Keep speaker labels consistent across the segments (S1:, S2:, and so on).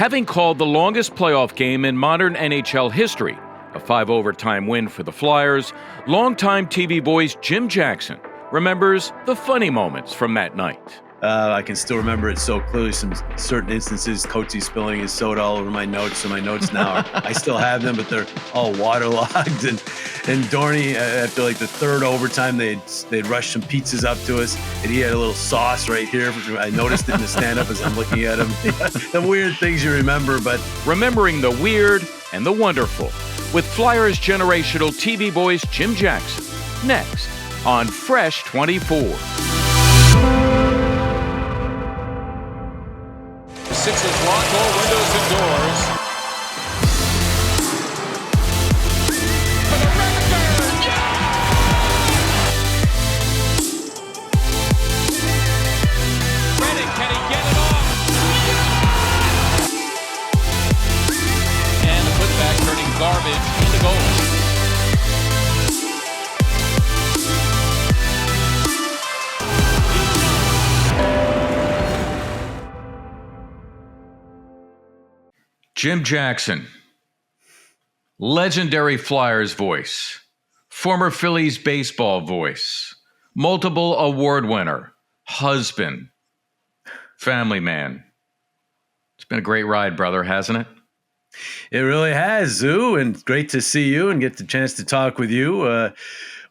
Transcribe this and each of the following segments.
S1: having called the longest playoff game in modern NHL history, a 5-overtime win for the Flyers. Longtime TV voice Jim Jackson remembers the funny moments from that night.
S2: I can still remember it so clearly. Some certain instances, Coatsy spilling his soda all over my notes. So my notes now, I still have them, but they're all waterlogged. And Dorney, after like the third overtime, they'd rushed some pizzas up to us, and he had a little sauce right here. I noticed it in the stand-up as I'm looking at him. The weird things you remember, but
S1: remembering the weird and the wonderful with Flyers generational TV voice Jim Jackson. Next on Fresh 24.
S3: Sixers lock all windows and doors. For the record! Yeah! Reddick, can he get it off? And the putback turning garbage into goal.
S1: Jim Jackson, legendary Flyers voice, former Phillies baseball voice, multiple award winner, husband, family man. It's been a great ride, brother, hasn't it?
S2: It really has, Zoo, and great to see you and get the chance to talk with you.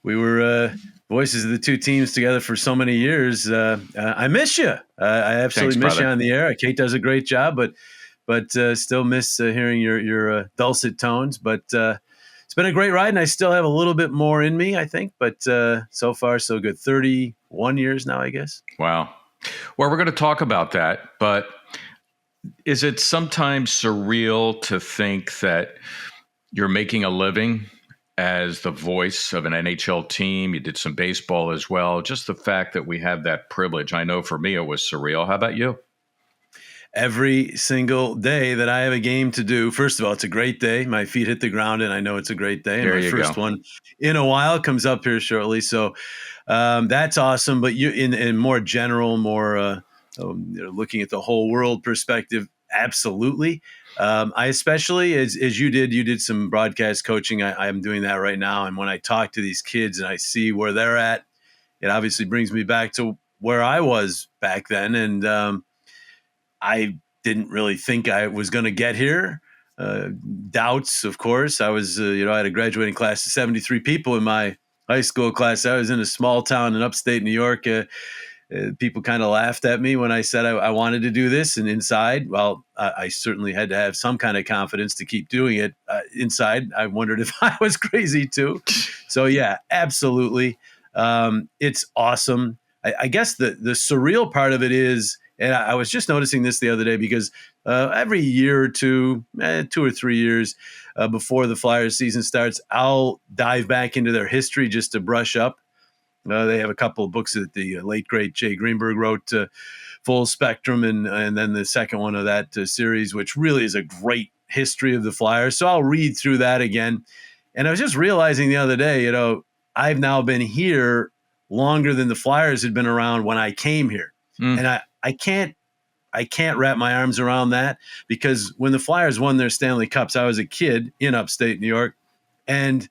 S2: We were voices of the two teams together for so many years. I miss you. I absolutely miss you on the air. Kate does a great job, but still miss hearing your dulcet tones. But it's been a great ride, and I still have a little bit more in me, I think. But so far, so good. 31 years now, I guess.
S1: Wow. Well, we're going to talk about that. But is it sometimes surreal to think that you're making a living as the voice of an NHL team? You did some baseball as well. Just the fact that we have that privilege. I know for me it was surreal. How about you?
S2: Every single day that I have a game to do, first of all, it's a great day. My feet hit the ground, and I know it's a great day. And my first one in a while comes up here shortly. So that's awesome. But you, in more general, more looking at the whole world perspective, absolutely. I especially, as you did some broadcast coaching. I'm doing that right now. And when I talk to these kids and I see where they're at, it obviously brings me back to where I was back then. And I didn't really think I was going to get here. Doubts, of course. I was, I had a graduating class of 73 people in my high school class. I was in a small town in upstate New York. People kind of laughed at me when I said I wanted to do this. And inside, well, I certainly had to have some kind of confidence to keep doing it. Inside, I wondered if I was crazy too. So, yeah, absolutely. It's awesome. I guess the surreal part of it is, and I was just noticing this the other day because every year or two, 2 or 3 years before the Flyers season starts, I'll dive back into their history just to brush up. They have a couple of books that the late, great Jay Greenberg wrote, Full Spectrum, and then the second one of that series, which really is a great history of the Flyers. So I'll read through that again. And I was just realizing the other day, I've now been here longer than the Flyers had been around when I came here. And I can't wrap my arms around that, because when the Flyers won their Stanley Cups, I was a kid in upstate New York, and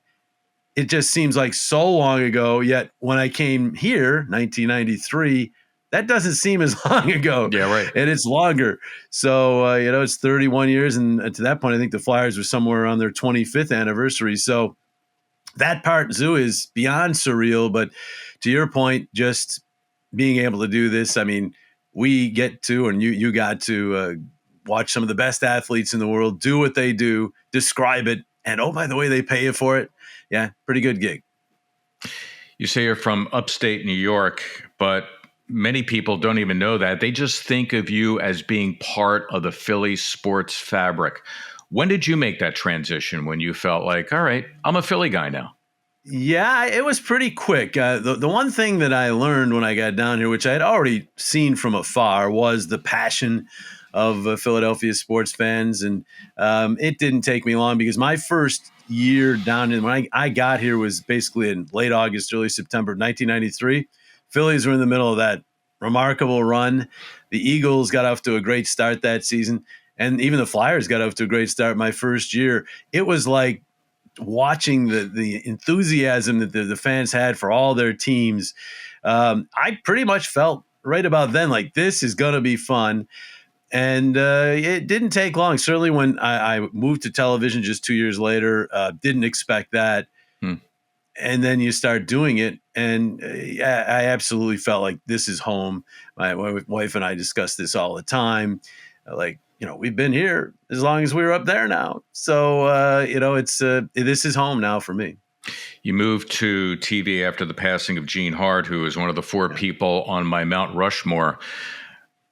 S2: it just seems like so long ago. Yet when I came here, 1993, that doesn't seem as long ago.
S1: Yeah, right.
S2: And it's longer. So, it's 31 years. And to that point, I think the Flyers were somewhere around their 25th anniversary. So that part, Zoo, is beyond surreal. But to your point, just being able to do this, I mean, we get to, and you got to watch some of the best athletes in the world do what they do, describe it, and oh, by the way, they pay you for it. Yeah, pretty good gig.
S1: You say you're from upstate New York, but many people don't even know that. They just think of you as being part of the Philly sports fabric. When did you make that transition, when you felt like, all right, I'm a Philly guy now?
S2: Yeah, it was pretty quick. The one thing that I learned when I got down here, which I had already seen from afar, was the passion of Philadelphia sports fans. And it didn't take me long, because my first year down in, when I got here, was basically in late August, early September of 1993. Phillies were in the middle of that remarkable run. The Eagles got off to a great start that season. and even the Flyers got off to a great start my first year. It was like watching the enthusiasm that the fans had for all their teams. I pretty much felt right about then like this is going to be fun. And it didn't take long. Certainly when I moved to television just 2 years later, didn't expect that. And then you start doing it, and I absolutely felt like this is home. My wife and I discuss this all the time. Like, we've been here as long as we were up there now. So, it's this is home now for me.
S1: You moved to TV after the passing of Gene Hart, who is one of the four people on my Mount Rushmore.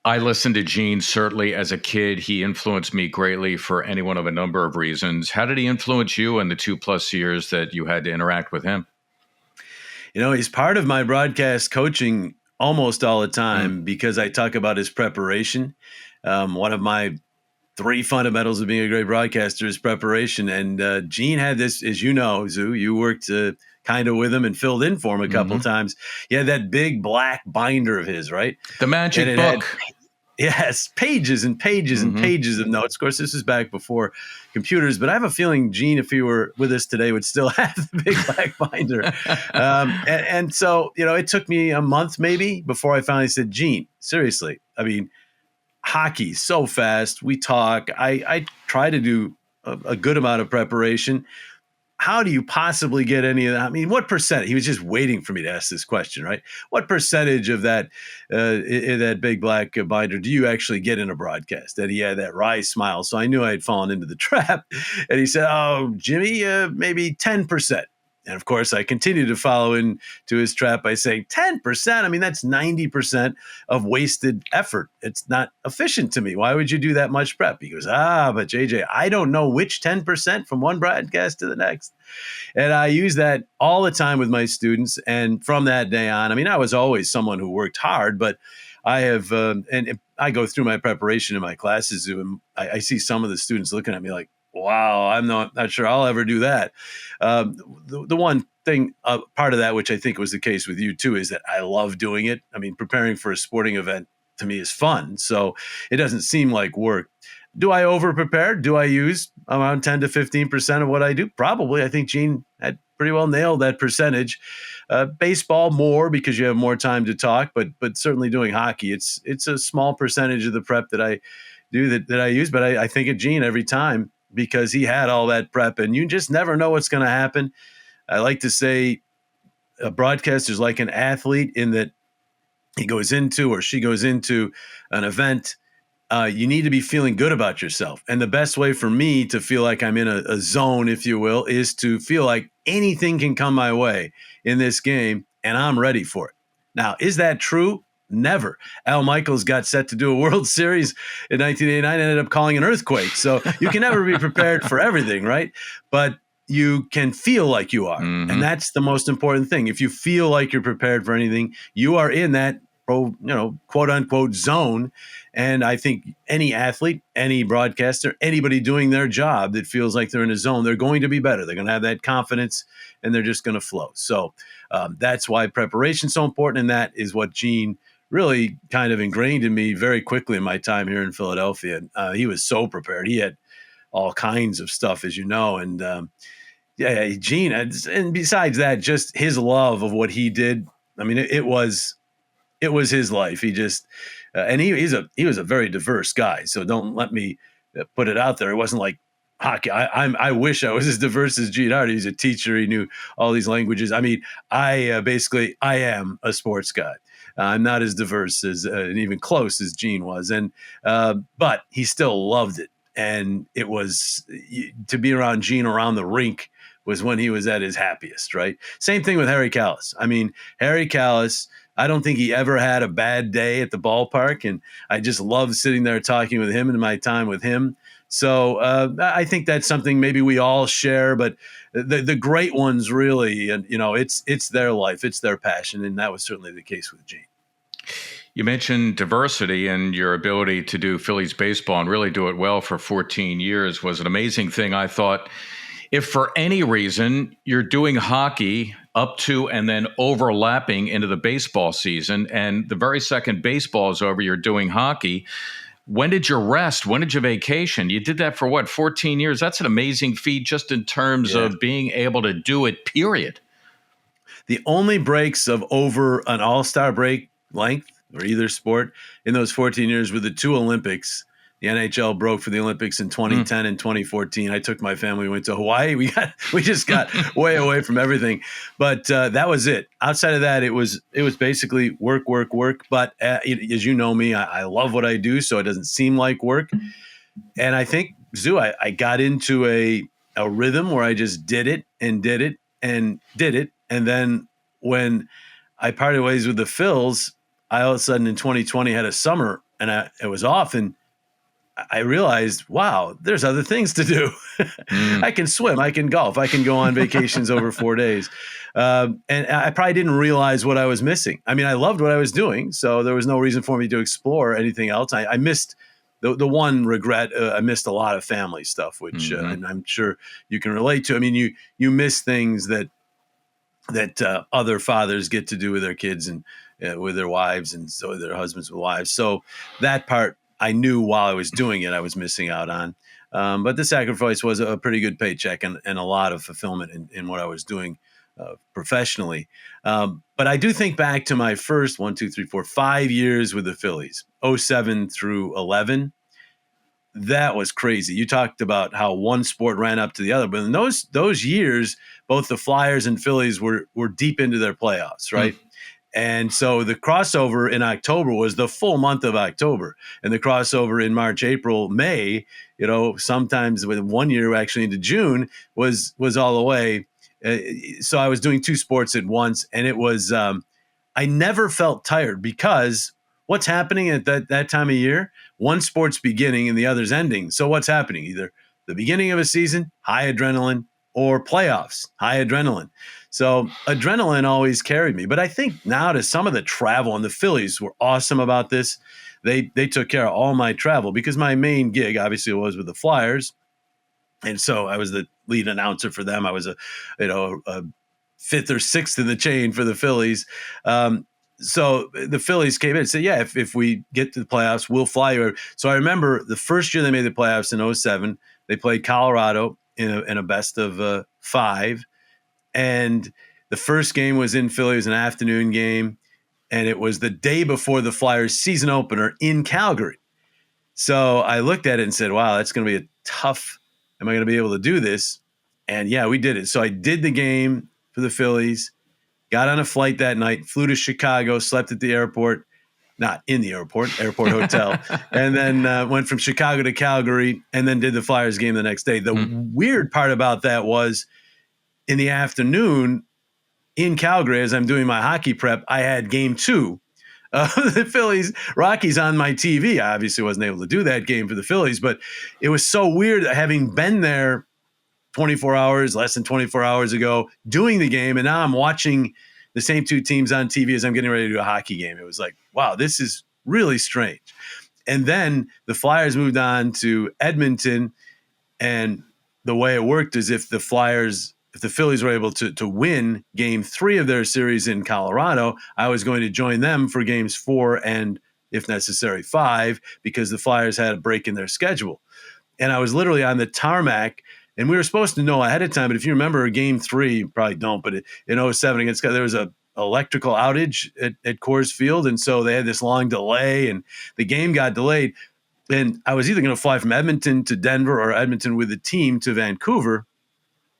S1: I listened to Gene certainly as a kid. He influenced me greatly for any one of a number of reasons. How did he influence you in the 2+ years that you had to interact with him?
S2: He's part of my broadcast coaching almost all the time because I talk about his preparation. One of my 3 fundamentals of being a great broadcaster is preparation. And Gene had this, as you know, Zoo, you worked kind of with him and filled in for him a couple times. He had that big black binder of his, right?
S1: The magic book.
S2: Yes, pages and pages and pages of notes. Of course, this is back before computers, but I have a feeling Gene, if he were with us today, would still have the big black binder. And so, it took me a month maybe before I finally said, Gene, seriously, I mean, hockey so fast. We talk. I try to do a good amount of preparation. How do you possibly get any of that? I mean, what percentage? He was just waiting for me to ask this question, right? What percentage of that in that big black binder do you actually get in a broadcast? And he had that wry smile, so I knew I had fallen into the trap. And he said, "Oh, Jimmy, maybe 10%." And of course, I continued to follow into his trap by saying 10%. I mean, that's 90% of wasted effort. It's not efficient to me. Why would you do that much prep? He goes, but JJ, I don't know which 10% from one broadcast to the next. And I use that all the time with my students. And from that day on, I mean, I was always someone who worked hard, but I have, and I go through my preparation in my classes, and I see some of the students looking at me like, wow, I'm not sure I'll ever do that. The one thing, part of that, which I think was the case with you too, is that I love doing it. I mean, preparing for a sporting event to me is fun. So it doesn't seem like work. Do I over prepare? Do I use around 10 to 15% of what I do? Probably. I think Gene had pretty well nailed that percentage. Baseball more because you have more time to talk, but certainly doing hockey, it's a small percentage of the prep that I do that I use. But I think of Gene every time, because he had all that prep, and you just never know what's going to happen. I like to say a broadcaster is like an athlete in that he goes into or she goes into an event. You need to be feeling good about yourself. And the best way for me to feel like I'm in a zone, if you will, is to feel like anything can come my way in this game and I'm ready for it. Now, is that true? Never. Al Michaels got set to do a World Series in 1989, ended up calling an earthquake. So you can never be prepared for everything, right? But you can feel like you are. And that's the most important thing. If you feel like you're prepared for anything, you are in that, quote unquote zone. And I think any athlete, any broadcaster, anybody doing their job that feels like they're in a zone, they're going to be better. They're going to have that confidence and they're just going to flow. So that's why preparation is so important. And that is what Gene really kind of ingrained in me very quickly in my time here in Philadelphia. He was so prepared. He had all kinds of stuff, as you know. And Gene, and besides that, just his love of what he did. I mean, it was his life. He just, and he was a very diverse guy. So don't let me put it out there. It wasn't like hockey. I wish I was as diverse as Gene Hart. He's a teacher. He knew all these languages. I mean, I am a sports guy. I'm not as diverse as and even close as Gene was, and but he still loved it. And it was to be around Gene around the rink was when he was at his happiest, right? Same thing with Harry Kalas. I mean, Harry Kalas, I don't think he ever had a bad day at the ballpark, and I just love sitting there talking with him and my time with him. So I think that's something maybe we all share, but the great ones really, and it's their life, it's their passion, and that was certainly the case with Gene.
S1: You mentioned diversity, and your ability to do Phillies baseball and really do it well for 14 years was an amazing thing. I thought if for any reason you're doing hockey up to and then overlapping into the baseball season, and the very second baseball is over, you're doing hockey, when did you rest? When did you vacation? You did that for what, 14 years? That's an amazing feat just in terms of being able to do it, period.
S2: The only breaks of over an all-star break length or either sport in those 14 years were the two Olympics. The NHL broke for the Olympics in 2010 and 2014. I took my family, we went to Hawaii. We just got way away from everything. But that was it. Outside of that, it was basically work. But as you know me, I love what I do, so it doesn't seem like work. And I think, Zoo, I got into a rhythm where I just did it. And then when I parted ways with the Phils, I all of a sudden in 2020 had a summer and it was off, and I realized, wow, there's other things to do. I can swim, I can golf, I can go on vacations over 4 days. And I probably didn't realize what I was missing. I mean, I loved what I was doing, so there was no reason for me to explore anything else. I missed the one regret. I missed a lot of family stuff, which and I'm sure you can relate to. I mean, you miss things that other fathers get to do with their kids and with their wives, and so their husbands with wives. So that part I knew while I was doing it, I was missing out on. But the sacrifice was a pretty good paycheck and a lot of fulfillment in what I was doing professionally. But I do think back to my first 5 years with the Phillies, 07 through 11. That was crazy. You talked about how one sport ran up to the other, but in those years, both the Flyers and Phillies were deep into their playoffs, right? And so the crossover in October was the full month of October, and the crossover in March, April, May, sometimes with 1 year actually into June was all the way. So I was doing two sports at once, and it was I never felt tired because what's happening at that time of year? One sport's beginning and the other's ending. So what's happening? Either the beginning of a season, high adrenaline, or playoffs, high adrenaline. So adrenaline always carried me. But I think now to some of the travel, and the Phillies were awesome about this. They took care of all my travel because my main gig obviously was with the Flyers. And so I was the lead announcer for them. I was a fifth or sixth in the chain for the Phillies. So the Phillies came in and said, yeah, if we get to the playoffs, we'll fly you. So I remember the first year they made the playoffs in 07, they played Colorado in a best of 5. And the first game was in Philly. It was an afternoon game. And it was the day before the Flyers season opener in Calgary. So I looked at it and said, wow, that's going to be a tough, am I going to be able to do this? And yeah, we did it. So I did the game for the Phillies, got on a flight that night, flew to Chicago, slept at the airport, not in the airport hotel, and then went from Chicago to Calgary and then did the Flyers game the next day. The weird part about that was in the afternoon in Calgary, as I'm doing my hockey prep, I had game 2 of the Phillies Rockies on my TV. I obviously wasn't able to do that game for the Phillies, but it was so weird having been there 24 hours, less than 24 hours ago, doing the game, and now I'm watching the same two teams on TV as I'm getting ready to do a hockey game. It was like, wow, this is really strange. And then the Flyers moved on to Edmonton, and the way it worked is if the Phillies were able to win game 3 of their series in Colorado, I was going to join them for games 4 and, if necessary, 5, because the Flyers had a break in their schedule. And I was literally on the tarmac, and we were supposed to know ahead of time, but if you remember game 3, you probably don't, but in 07 against, there was a electrical outage at Coors Field, and so they had this long delay, and the game got delayed. And I was either going to fly from Edmonton to Denver or Edmonton with the team to Vancouver,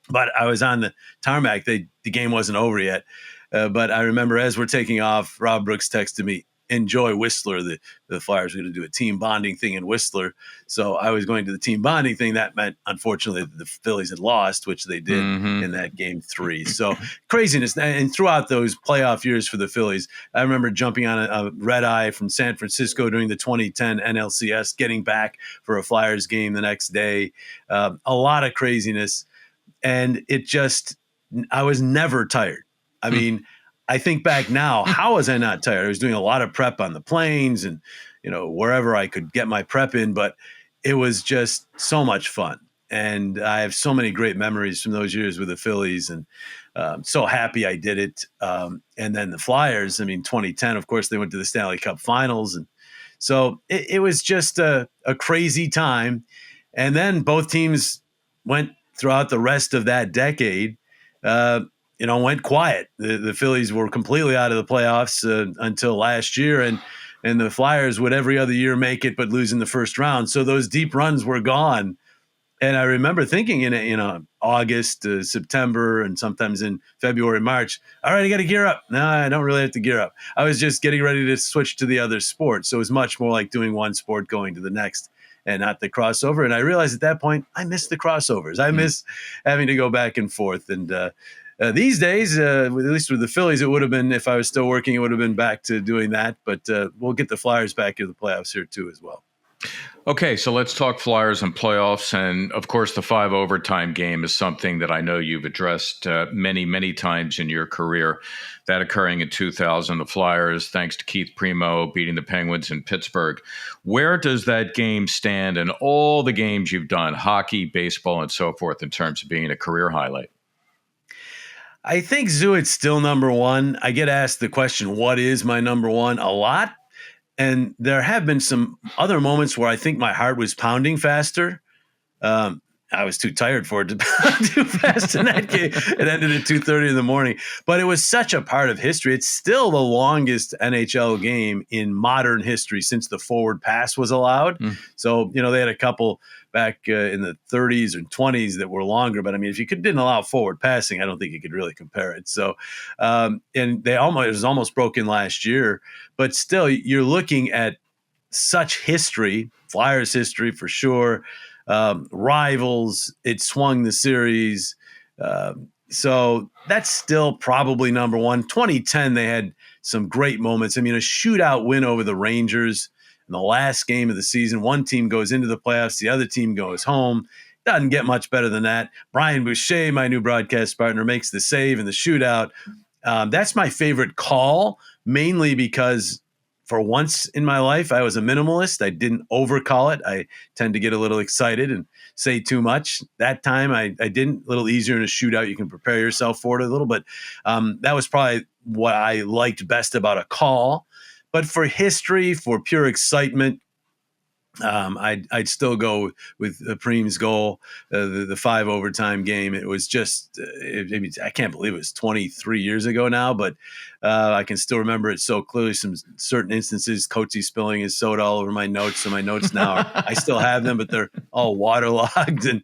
S2: but I was on the tarmac. The game wasn't over yet. But I remember as we're taking off, Rob Brooks texted me, enjoy Whistler. The Flyers were going to do a team bonding thing in Whistler. So I was going to the team bonding thing. That meant, unfortunately, that the Phillies had lost, which they did in that game 3. So craziness. And throughout those playoff years for the Phillies, I remember jumping on a red eye from San Francisco during the 2010 NLCS, getting back for a Flyers game the next day. A lot of craziness. And I was never tired. I mean, I think back now, how was I not tired? I was doing a lot of prep on the planes and, wherever I could get my prep in, but it was just so much fun. And I have so many great memories from those years with the Phillies, and so happy I did it. And then the Flyers, 2010, of course, they went to the Stanley Cup Finals, and So it was just a crazy time. And then both teams went throughout the rest of that decade, went quiet. The Phillies were completely out of the playoffs until last year, and the Flyers would every other year make it but lose in the first round. So those deep runs were gone. And I remember thinking in August, September, and sometimes in February, March, all right, I got to gear up. No, I don't really have to gear up. I was just getting ready to switch to the other sport. So it was much more like doing one sport, going to the next, and not the crossover. And I realized at that point, I miss the crossovers. I miss having to go back and forth. And these days, at least with the Phillies, it would have been, if I was still working, it would have been back to doing that. But we'll get the Flyers back into the playoffs here too as well.
S1: Okay, so let's talk Flyers and playoffs. And of course, the 5 overtime game is something that I know you've addressed many, many times in your career. That occurring in 2000, the Flyers, thanks to Keith Primo, beating the Penguins in Pittsburgh. Where does that game stand in all the games you've done, hockey, baseball, and so forth, in terms of being a career highlight?
S2: I think, Zoo, it's still number one. I get asked the question, what is my number one, a lot. And there have been some other moments where I think my heart was pounding faster. I was too tired for it to pound too fast in that game. It ended at 2:30 in the morning. But it was such a part of history. It's still the longest NHL game in modern history since the forward pass was allowed. So, they had a couple back in the 30s and 20s that were longer. But, I mean, if you didn't allow forward passing, I don't think you could really compare it. So, and it was almost broken last year. But still, you're looking at such history, Flyers history for sure, rivals. It swung the series. So that's still probably number one. 2010, they had some great moments. I mean, a shootout win over the Rangers in the last game of the season. One team goes into the playoffs, the other team goes home. Doesn't get much better than that. Brian Boucher, my new broadcast partner, makes the save in the shootout. That's my favorite call, mainly because for once in my life, I was a minimalist. I didn't overcall it. I tend to get a little excited and say too much. That time I didn't. A little easier in a shootout. You can prepare yourself for it a little, but that was probably what I liked best about a call. But for history, for pure excitement, I'd still go with Preem's goal, the 5 overtime game. It was just, I can't believe it was 23 years ago now, but I can still remember it so clearly. Some certain instances, Coatsy spilling his soda all over my notes. So my notes now, I still have them, but they're all waterlogged. And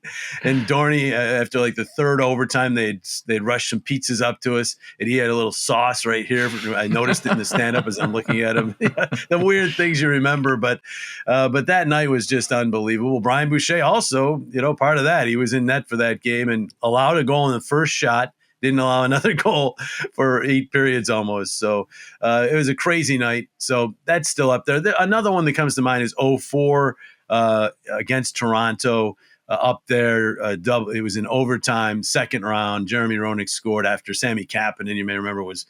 S2: Dorney, after like the 3rd overtime, they'd rush some pizzas up to us, and he had a little sauce right here. I noticed it in the stand-up as I'm looking at him. The weird things you remember, but that night was just unbelievable. Brian Boucher also, part of that. He was in net for that game and allowed a goal in the first shot. Didn't allow another goal for 8 periods almost. So it was a crazy night. So that's still up there. Another one that comes to mind is 2004 against Toronto. Up there, double. It was in overtime, 2nd round. Jeremy Roenick scored after Sammy Kapanen, you may remember, was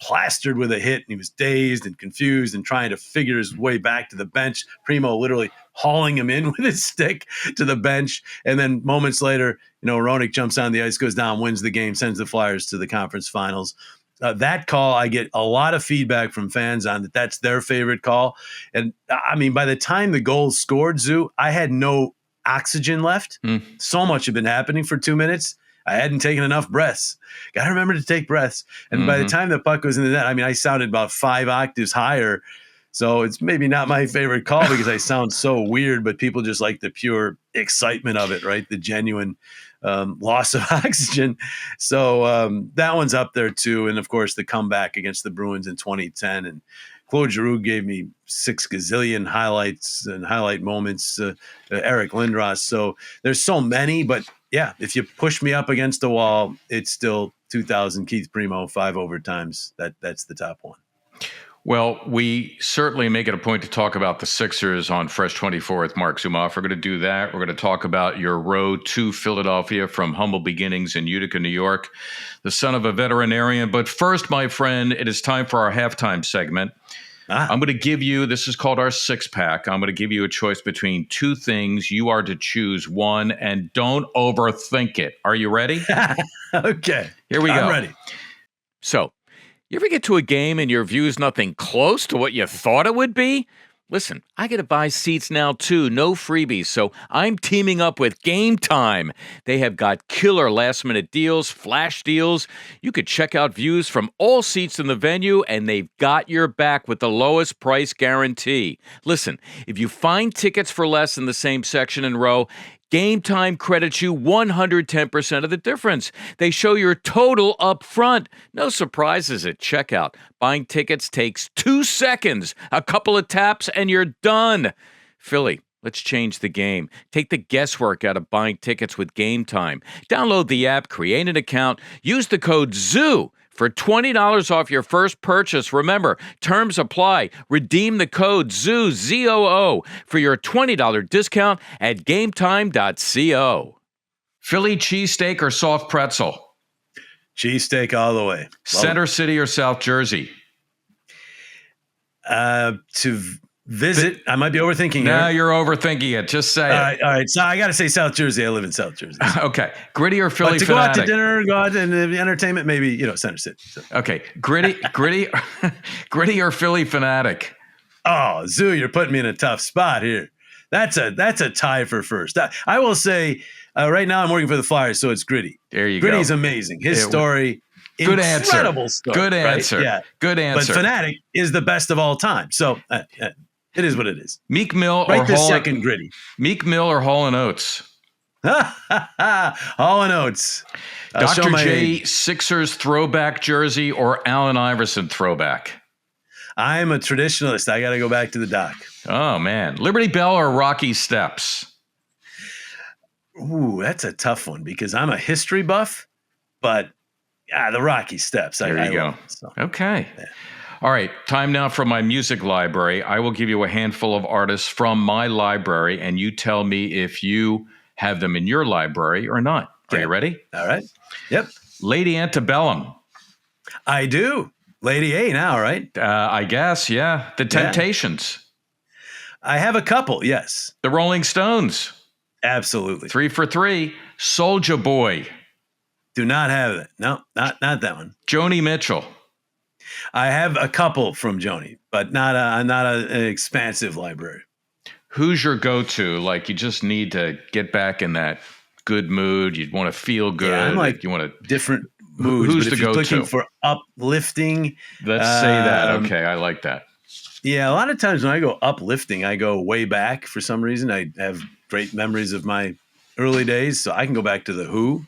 S2: plastered with a hit, and he was dazed and confused and trying to figure his way back to the bench. Primo literally hauling him in with his stick to the bench. And then moments later, Roenick jumps on the ice, goes down, wins the game, sends the Flyers to the conference finals. That call, I get a lot of feedback from fans on that. That's their favorite call. And I mean, by the time the goal scored, Zoo, I had no oxygen left. So much had been happening for 2 minutes. I hadn't taken enough breaths. Got to remember to take breaths. And by the time the puck was in the net, I mean, I sounded about 5 octaves higher. So it's maybe not my favorite call because I sound so weird, but people just like the pure excitement of it, right? The genuine loss of oxygen. So that one's up there too. And of course, the comeback against the Bruins in 2010. And Claude Giroux gave me 6 gazillion highlights and highlight moments. Eric Lindros. So there's so many, but yeah, if you push me up against the wall, it's still 2000 Keith Primo, 5 overtimes. That's the top one.
S1: Well, we certainly make it a point to talk about the Sixers on Fresh 24 with Marc Zumoff. We're going to do that. We're going to talk about your road to Philadelphia from humble beginnings in Utica, New York, the son of a veterinarian. But first, my friend, it is time for our halftime segment. I'm going to give you, this is called our 6-pack. I'm going to give you a choice between 2 things. You are to choose one, and don't overthink it. Are you ready?
S2: Okay.
S1: Here we go.
S2: I'm ready.
S3: So, you ever get to a game and your view's nothing close to what you thought it would be?
S4: Listen, I got to buy seats now too, no freebies, so I'm teaming up with Game Time. They have got killer last-minute deals, flash deals. You could check out views from all seats in the venue, and they've got your back with the lowest price guarantee. Listen, if you find tickets for less in the same section and row, Game Time credits you 110% of the difference. They show your total up front. No surprises at checkout. Buying tickets takes 2 seconds. A couple of taps and you're done. Philly, let's change the game. Take the guesswork out of buying tickets with Game Time. Download the app, create an account, use the code ZOO for $20 off your first purchase. Remember, terms apply. Redeem the code ZOO, Z-O-O, for your $20 discount at gametime.co.
S1: Philly cheesesteak or soft pretzel?
S2: Cheesesteak all the way.
S1: Center City or South Jersey?
S2: To visit, I might be overthinking
S1: No,
S2: here.
S1: you're overthinking it. Just say it.
S2: All right. So I got to say South Jersey. I live in South Jersey.
S1: Okay. Gritty or Philly
S2: But to
S1: fanatic?
S2: go out to dinner, go out and entertainment, maybe, Center City. So.
S1: Okay. Gritty or Philly fanatic?
S2: Oh, Zoo, you're putting me in a tough spot here. That's a tie for first. I will say right now I'm working for the Flyers, so it's Gritty.
S1: There you go.
S2: Gritty's amazing. His story,
S1: good
S2: incredible
S1: answer.
S2: story.
S1: Good
S2: right?
S1: answer.
S2: Yeah.
S1: Good answer.
S2: But Fanatic is the best of all time. So it is what it is.
S1: Meek Mill
S2: Right
S1: or
S2: this
S1: Hall
S2: second, Gritty.
S1: Meek Mill or Hall and Oates?
S2: Hall and Oates.
S1: Dr. J Sixers throwback jersey or Allen Iverson throwback?
S2: I'm a traditionalist. I got to go back to the doc.
S1: Oh, man. Liberty Bell or Rocky Steps?
S2: Ooh, that's a tough one because I'm a history buff, but the Rocky Steps.
S1: There you go. Okay. Yeah. All right. Time now for my music library. I will give you a handful of artists from my library, and you tell me if you have them in your library or not. Are you ready?
S2: All right. Yep.
S1: Lady Antebellum.
S2: I do. Lady A now, right?
S1: I guess, yeah. The Temptations.
S2: I have a couple, yes.
S1: The Rolling Stones.
S2: Absolutely.
S1: 3 for 3. Soulja Boy.
S2: Do not have that. No, not that one.
S1: Joni Mitchell.
S2: I have a couple from Joni, but not an expansive library.
S1: Who's your go-to? Like you just need to get back in that good mood. You want to feel good.
S2: Yeah, I'm like
S1: you want to
S2: different moods.
S1: Who's
S2: but
S1: the
S2: if you're
S1: go-to?
S2: looking for uplifting?
S1: Let's say that. Okay, I like that.
S2: Yeah, a lot of times when I go uplifting, I go way back for some reason. I have great memories of my early days, so I can go back to the Who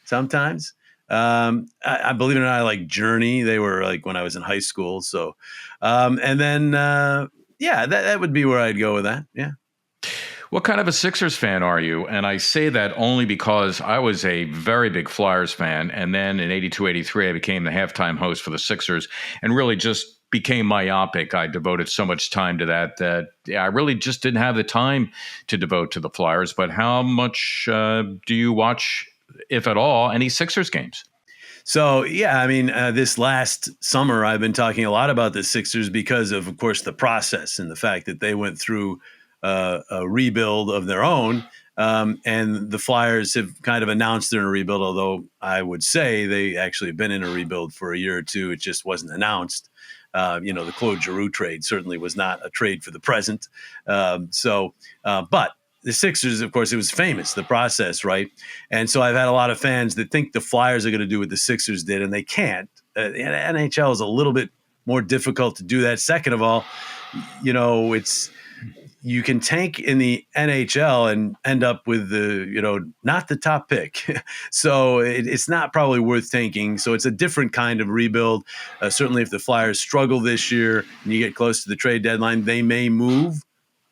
S2: sometimes. I believe it or not, I like Journey. They were like when I was in high school. So, and then that would be where I'd go with that. Yeah.
S1: What kind of a Sixers fan are you? And I say that only because I was a very big Flyers fan. And then in 82, 83, I became the halftime host for the Sixers and really just became myopic. I devoted so much time to that I really just didn't have the time to devote to the Flyers. But how much do you watch, if at all, any Sixers games?
S2: So, yeah, I mean, this last summer, I've been talking a lot about the Sixers because of course, the process and the fact that they went through a rebuild of their own. And the Flyers have kind of announced they're in a rebuild, although I would say they actually have been in a rebuild for a year or two. It just wasn't announced. The Claude Giroux trade certainly was not a trade for the present. But the Sixers, of course, it was famous, the process, right? And so I've had a lot of fans that think the Flyers are going to do what the Sixers did, and they can't. The NHL is a little bit more difficult to do that. Second of all, you can tank in the NHL and end up with not the top pick. So it's not probably worth tanking. So it's a different kind of rebuild. Certainly if the Flyers struggle this year and you get close to the trade deadline, they may move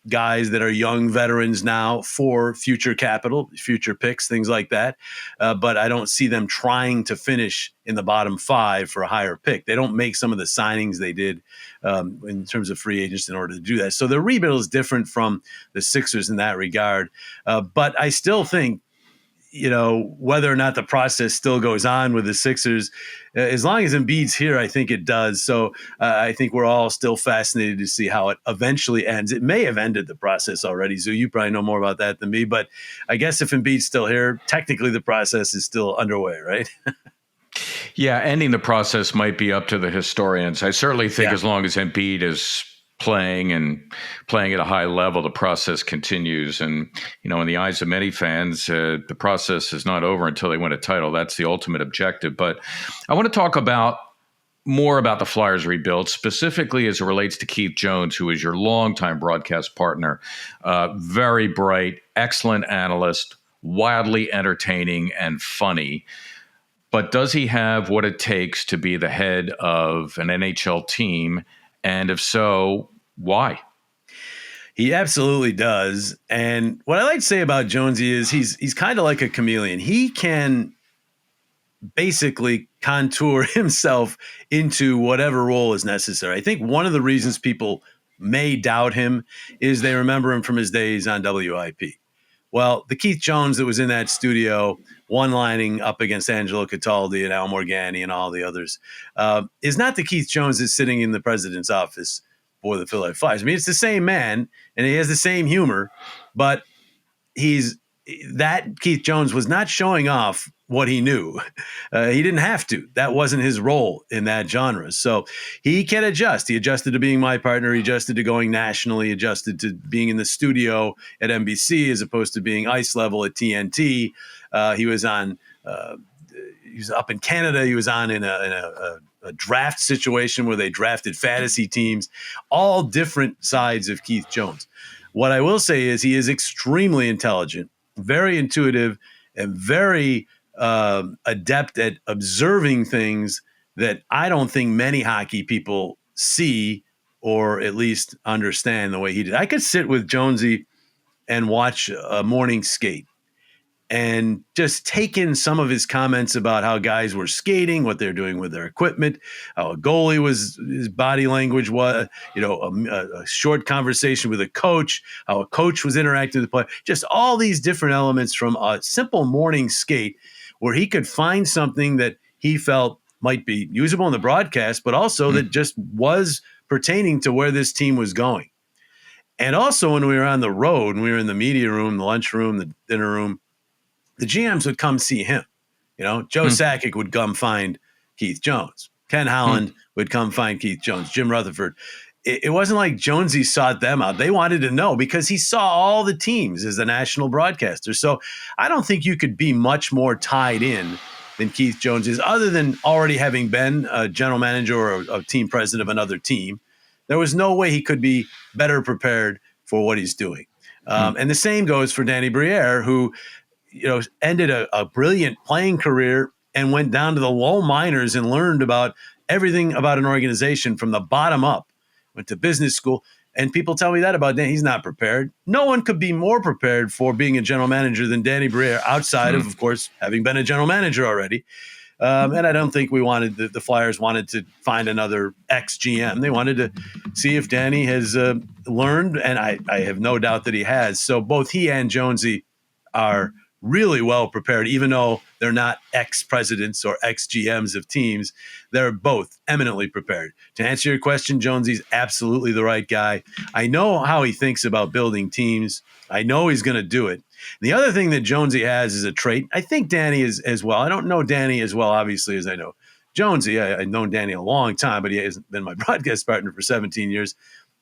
S2: guys that are young veterans now for future capital, future picks, things like that. But I don't see them trying to finish in the bottom 5 for a higher pick. They don't make some of the signings they did in terms of free agents in order to do that. So the rebuild is different from the Sixers in that regard. But I still think, whether or not the process still goes on with the Sixers, as long as Embiid's here, I think it does. So I think we're all still fascinated to see how it eventually ends. It may have ended the process already. So you probably know more about that than me. But I guess if Embiid's still here, technically the process is still underway, right?
S1: Yeah, ending the process might be up to the historians. I certainly think as long as Embiid is playing and playing at a high level, the process continues. And, in the eyes of many fans, the process is not over until they win a title. That's the ultimate objective. But I want to talk more about the Flyers rebuild, specifically as it relates to Keith Jones, who is your longtime broadcast partner. Very bright, excellent analyst, wildly entertaining and funny. But does he have what it takes to be the head of an NHL team? And if so, why?
S2: He absolutely does. And what I like to say about Jonesy is he's kind of like a chameleon. He can basically contour himself into whatever role is necessary. I think one of the reasons people may doubt him is they remember him from his days on WIP. Well, the Keith Jones that was in that studio, one-lining up against Angelo Cataldi and Al Morgani and all the others, is not the Keith Jones that's sitting in the president's office for the Philadelphia Flyers. I mean, it's the same man, and he has the same humor, but that Keith Jones was not showing off what he knew. He didn't have to. That wasn't his role in that genre. So he can adjust. He adjusted to being my partner. He adjusted to going nationally. He adjusted to being in the studio at NBC as opposed to being ice level at TNT. He was on. He was up in Canada. He was on in a draft situation where they drafted fantasy teams. All different sides of Keith Jones. What I will say is he is extremely intelligent, very intuitive, and very adept at observing things that I don't think many hockey people see or at least understand the way he did. I could sit with Jonesy and watch a morning skate and just take in some of his comments about how guys were skating, what they're doing with their equipment, how a goalie his body language was, a short conversation with a coach, how a coach was interacting with the player, just all these different elements from a simple morning skate where he could find something that he felt might be usable in the broadcast, but also that just was pertaining to where this team was going. And also when we were on the road and we were in the media room, the lunchroom, the dinner room, the GMs would come see him. Joe Sakic would come find Keith Jones. Ken Holland would come find Keith Jones. Jim Rutherford. It wasn't like Jonesy sought them out. They wanted to know because he saw all the teams as the national broadcaster. So I don't think you could be much more tied in than Keith Jones is, other than already having been a general manager or a team president of another team. There was no way he could be better prepared for what he's doing. And the same goes for Danny Briere, who ended a brilliant playing career and went down to the low minors and learned about everything about an organization from the bottom up. Went to business school, and people tell me that about Dan. He's not prepared. No one could be more prepared for being a general manager than Danny Briere, outside of course, having been a general manager already. And I don't think the Flyers wanted to find another ex-GM. They wanted to see if Danny has learned, and I have no doubt that he has. So both he and Jonesy are really well prepared, even though they're not ex-presidents or ex-GMs of teams. They're both eminently prepared. To answer your question, Jonesy's absolutely the right guy. I know how he thinks about building teams. I know he's going to do it. The other thing that Jonesy has is a trait. I think Danny is as well. I don't know Danny as well, obviously, as I know Jonesy. I've known Danny a long time, but he hasn't been my broadcast partner for 17 years.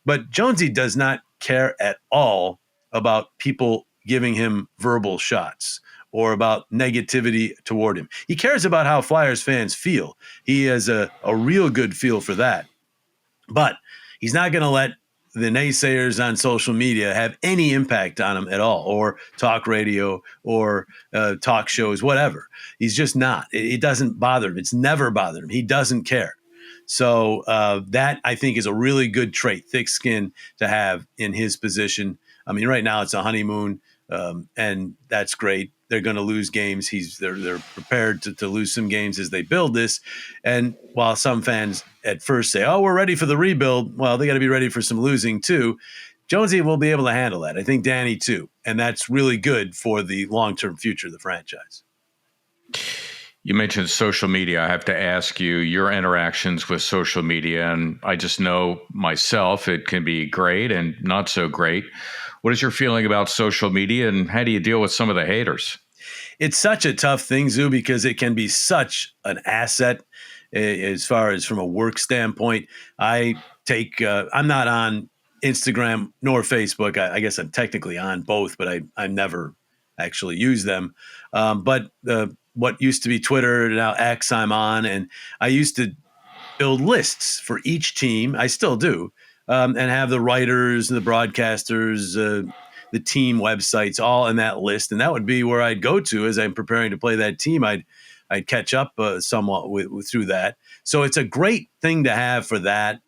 S2: But Jonesy does not care at all about people giving him verbal shots or about negativity toward him. He cares about how Flyers fans feel. He has a real good feel for that. But he's not going to let the naysayers on social media have any impact on him at all, or talk radio or talk shows, whatever. He's just not. It doesn't bother him. It's never bothered him. He doesn't care. So that, I think, is a really good trait, thick skin to have in his position. I mean, right now it's a honeymoon. And that's great. They're going to lose games. They're prepared to lose some games as they build this. And while some fans at first say, "Oh, we're ready for the rebuild," well, they got to be ready for some losing too. Jonesy will be able to handle that. I think Danny too, and that's really good for the long-term future of the franchise.
S1: You mentioned social media. I have to ask you your interactions with social media, and I just know myself it can be great and not so great. What is your feeling about social media, and how do you deal with some of the haters?
S2: It's such a tough thing, Zoo, because it can be such an asset as far as from a work standpoint. I I'm not on Instagram nor Facebook. I guess I'm technically on both, but I never actually use them. But what used to be Twitter, now X, I'm on, and I used to build lists for each team. I still do, and have the writers, the broadcasters, the team websites all in that list, and that would be where I'd go to as I'm preparing to play that team. I'd catch up somewhat through that. So it's a great thing to have for that.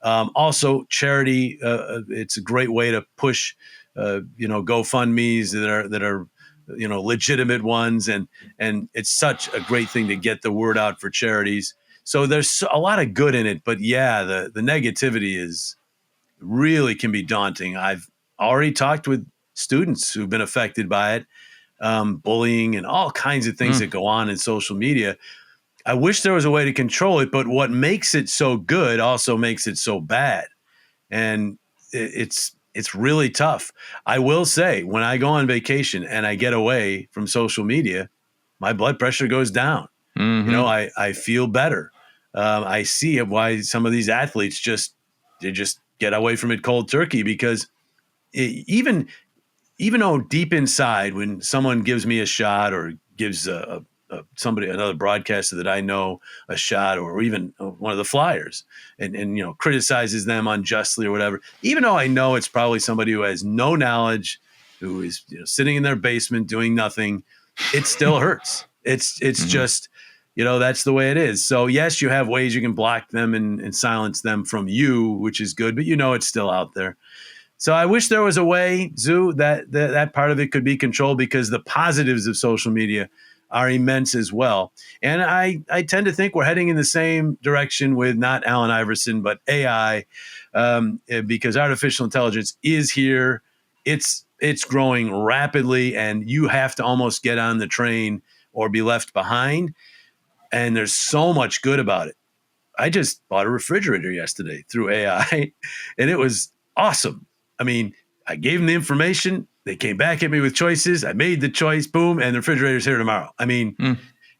S2: Also, charity. It's a great way to push, GoFundMe's that are legitimate ones, and it's such a great thing to get the word out for charities. So there's a lot of good in it, but yeah, the negativity is really can be daunting. I've already talked with students who've been affected by it, bullying and all kinds of things that go on in social media. I wish there was a way to control it, but what makes it so good also makes it so bad. And it's really tough. I will say, when I go on vacation and I get away from social media, my blood pressure goes down. I feel better. I see why some of these athletes just get away from it cold turkey, because even though deep inside, when someone gives me a shot or gives another broadcaster that I know a shot, or even one of the Flyers, and criticizes them unjustly or whatever, even though I know it's probably somebody who has no knowledge, who is sitting in their basement doing nothing, it still hurts. It's just, that's the way it is. So yes, you have ways you can block them and silence them from you, which is good, but it's still out there. So I wish there was a way, Zoo, that part of it could be controlled, because the positives of social media are immense as well. And I tend to think we're heading in the same direction with not Allen Iverson, but AI, because artificial intelligence is here. It's growing rapidly, and you have to almost get on the train or be left behind. And there's so much good about it. I just bought a refrigerator yesterday through AI, and it was awesome. I mean, I gave them the information. They came back at me with choices. I made the choice, boom, and the refrigerator's here tomorrow. I mean,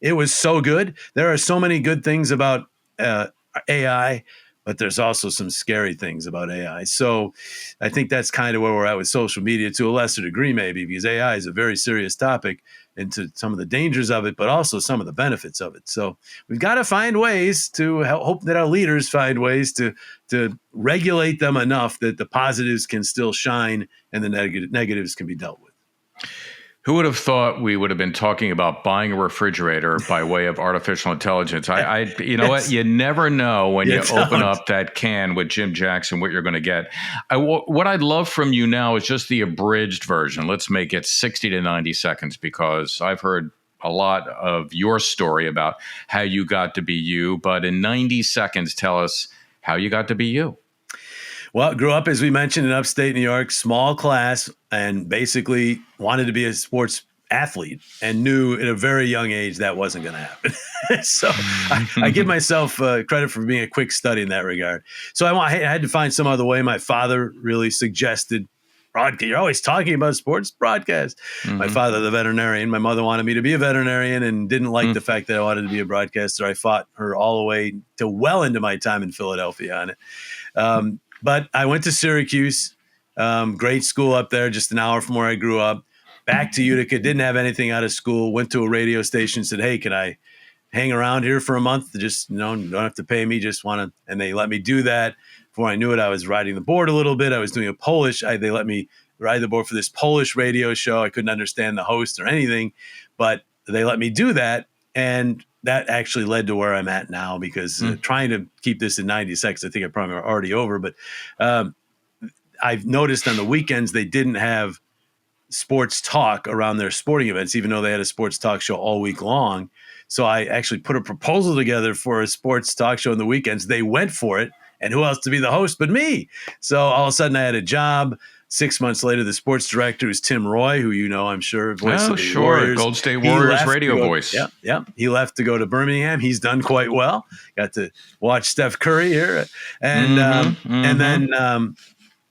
S2: It was so good. There are so many good things about AI, but there's also some scary things about AI. So I think that's kind of where we're at with social media, to a lesser degree maybe, because AI is a very serious topic, into some of the dangers of it, but also some of the benefits of it. So we've got to find ways to hope that our leaders find ways to regulate them enough that the positives can still shine and the negatives can be dealt with.
S1: Who would have thought we would have been talking about buying a refrigerator by way of artificial intelligence? What? You never know when you open up that can with Jim Jackson what you're going to get. What I'd love from you now is just the abridged version. Let's make it 60 to 90 seconds, because I've heard a lot of your story about how you got to be you. But in 90 seconds, tell us how you got to be you.
S2: Well, grew up, as we mentioned, in upstate New York, small class, and basically wanted to be a sports athlete, and knew at a very young age that wasn't going to happen. So I give myself credit for being a quick study in that regard. So I had to find some other way. My father really suggested broadcast. You're always talking about sports, broadcast. My father, the veterinarian. My mother wanted me to be a veterinarian and didn't like the fact that I wanted to be a broadcaster. I fought her all the way to well into my time in Philadelphia on it. But I went to Syracuse, great school up there, just an hour from where I grew up. Back to Utica, didn't have anything out of school. Went to a radio station, said, "Hey, can I hang around here for a month? Just don't have to pay me. Just want to." And they let me do that. Before I knew it, I was riding the board a little bit. I was doing they let me ride the board for this Polish radio show. I couldn't understand the host or anything, but they let me do that, and that actually led to where I'm at now, because trying to keep this in 90 seconds, I think I'm probably already over, but I've noticed on the weekends they didn't have sports talk around their sporting events, even though they had a sports talk show all week long. So I actually put a proposal together for a sports talk show on the weekends. They went for it, and who else to be the host but me? So all of a sudden I had a job. 6 months later, the sports director is Tim Roy, who I'm sure, voice of the Warriors.
S1: Gold State Warriors radio voice.
S2: Yeah. He left to go to Birmingham. He's done quite well. Got to watch Steph Curry here. And then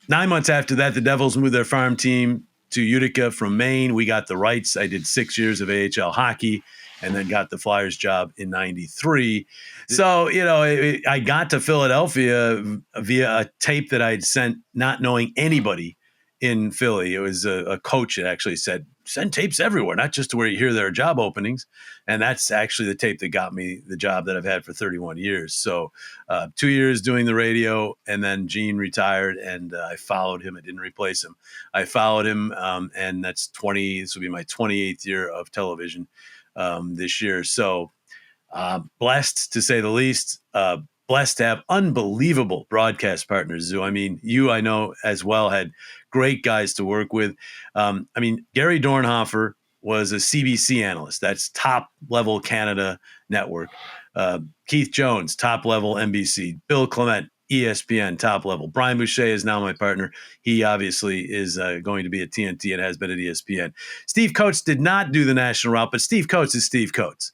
S2: 9 months after that, the Devils moved their farm team to Utica from Maine. We got the rights. I did 6 years of AHL hockey, and then got the Flyers job in 93. So, I got to Philadelphia via a tape that I'd sent not knowing anybody in Philly. It was a coach that actually said, send tapes everywhere, not just to where you hear there are job openings. And that's actually the tape that got me the job that I've had for 31 years. So 2 years doing the radio, and then Gene retired, and I followed him. I didn't replace him. I followed him, and this will be my 28th year of television this year. So blessed, to say the least. Blessed to have unbelievable broadcast partners, Zoo. I mean, I know as well, had great guys to work with. Gary Dornhofer was a CBC analyst. That's top level Canada network. Keith Jones, top level NBC. Bill Clement, ESPN, top level. Brian Boucher is now my partner. He obviously is going to be at TNT and has been at ESPN. Steve Coates did not do the national route, but Steve Coates is Steve Coates.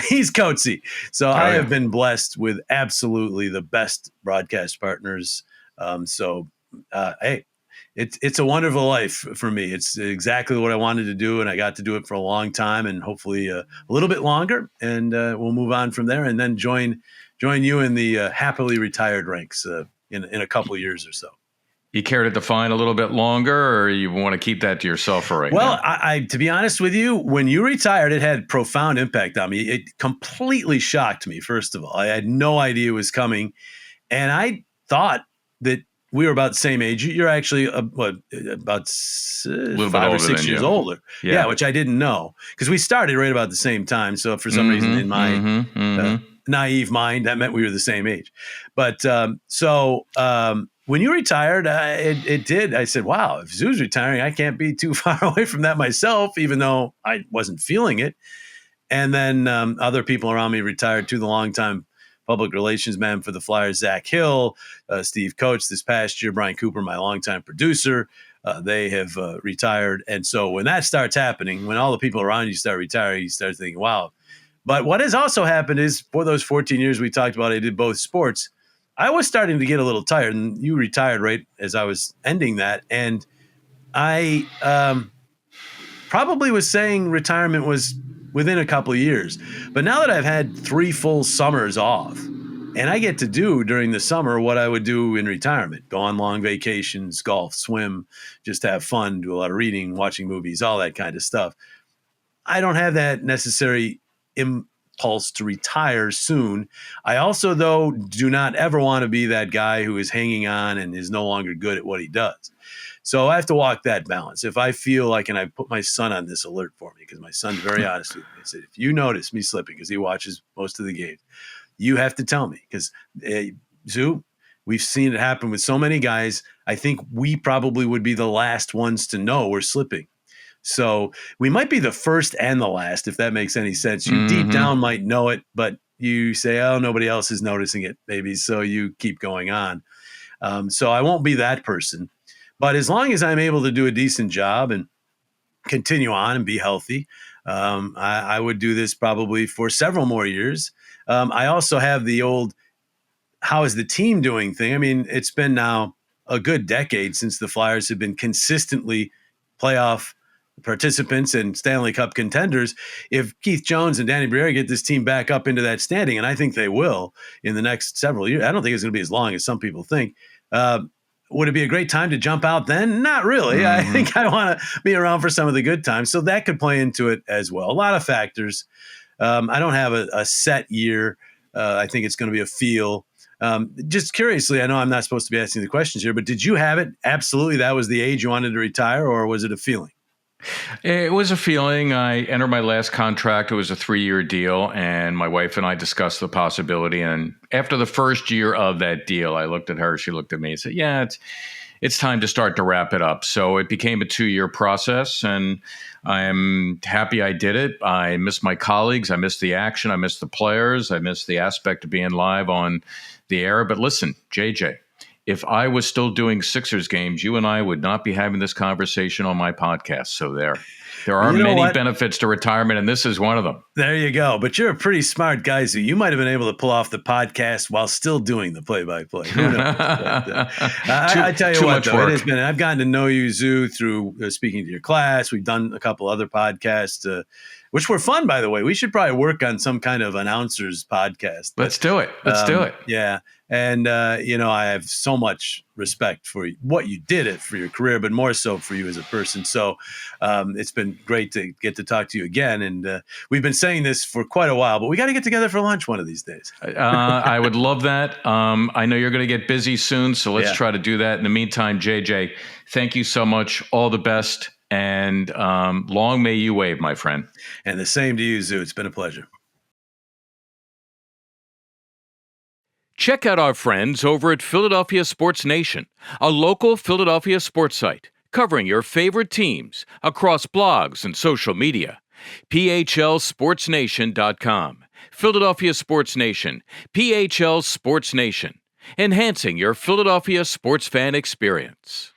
S2: He's Coatesy. So I have been blessed with absolutely the best broadcast partners. Hey, it's a wonderful life for me. It's exactly what I wanted to do, and I got to do it for a long time, and hopefully a little bit longer. And we'll move on from there, and then join you in the happily retired ranks in a couple of years or so.
S1: You care to define a little bit longer, or you want to keep that to yourself for right now?
S2: Well, I to be honest with you, when you retired, it had profound impact on me. It completely shocked me, first of all. I had no idea it was coming, and I thought that we were about the same age. You're actually about 5 or 6 years older. Yeah, which I didn't know, because we started right about the same time. So for some reason in my naive mind, that meant we were the same age. But when you retired, it did. I said, wow, if Zoo's retiring, I can't be too far away from that myself, even though I wasn't feeling it. And then other people around me retired too. The longtime public relations man for the Flyers, Zach Hill, Steve Coates this past year, Brian Cooper, my longtime producer, they have retired. And so when that starts happening, when all the people around you start retiring, you start thinking, wow. But what has also happened is, for those 14 years we talked about, I did both sports. I was starting to get a little tired, and you retired right as I was ending that. And I probably was saying retirement was within a couple of years. But now that I've had 3 full summers off, and I get to do during the summer what I would do in retirement, go on long vacations, golf, swim, just have fun, do a lot of reading, watching movies, all that kind of stuff. I don't have that necessary impulse to retire soon. I also, though, do not ever want to be that guy who is hanging on and is no longer good at what he does. So I have to walk that balance. If I feel like, and I put my son on this alert for me, because my son's very honest with me. I said, if you notice me slipping, because he watches most of the games, you have to tell me, because Zoo, we've seen it happen with so many guys. I think we probably would be the last ones to know we're slipping. So we might be the first and the last, if that makes any sense. You deep down might know it, but you say, oh, nobody else is noticing it, maybe. So you keep going on. So I won't be that person. But as long as I'm able to do a decent job and continue on and be healthy, I would do this probably for several more years. I also have the old, how is the team doing thing? I mean, it's been now a good decade since the Flyers have been consistently playoff participants and Stanley Cup contenders. If Keith Jones and Danny Briere get this team back up into that standing, and I think they will in the next several years, I don't think it's going to be as long as some people think. Would it be a great time to jump out then? Not really. I think I want to be around for some of the good times. So that could play into it as well. A lot of factors. I don't have a set year. I think it's going to be a feel. Just curiously, I know I'm not supposed to be asking the questions here, but did you have it? Absolutely. That was the age you wanted to retire, or was it a feeling?
S1: It was a feeling. I entered my last contract. It was a 3-year deal, and my wife and I discussed the possibility. And after the first year of that deal, I looked at her, she looked at me and said, yeah, it's time to start to wrap it up. So it became a 2-year process, and I'm happy I did it. I miss my colleagues. I miss the action. I miss the players. I miss the aspect of being live on the air. But listen, JJ, if I was still doing Sixers games, you and I would not be having this conversation on my podcast. So there are many benefits to retirement, and this is one of them.
S2: There you go. But you're a pretty smart guy, so you might have been able to pull off the podcast while still doing the play-by-play. Who knows? I tell you what, though, it has been. I've gotten to know you, Zoo, through speaking to your class. We've done a couple other podcasts. which were fun, by the way. We should probably work on some kind of announcers podcast.
S1: Let's do it. Let's do it.
S2: Yeah. And, I have so much respect for what you did for your career, but more so for you as a person. So it's been great to get to talk to you again. And we've been saying this for quite a while, but we got to get together for lunch one of these days.
S1: I would love that. I know you're going to get busy soon, so let's try to do that. In the meantime, JJ, thank you so much. All the best. And long may you wave, my friend.
S2: And the same to you, Zoo. It's been a pleasure.
S4: Check out our friends over at Philadelphia Sports Nation, a local Philadelphia sports site covering your favorite teams across blogs and social media. PHLSportsNation.com. Philadelphia Sports Nation. PHL Sports Nation. Enhancing your Philadelphia sports fan experience.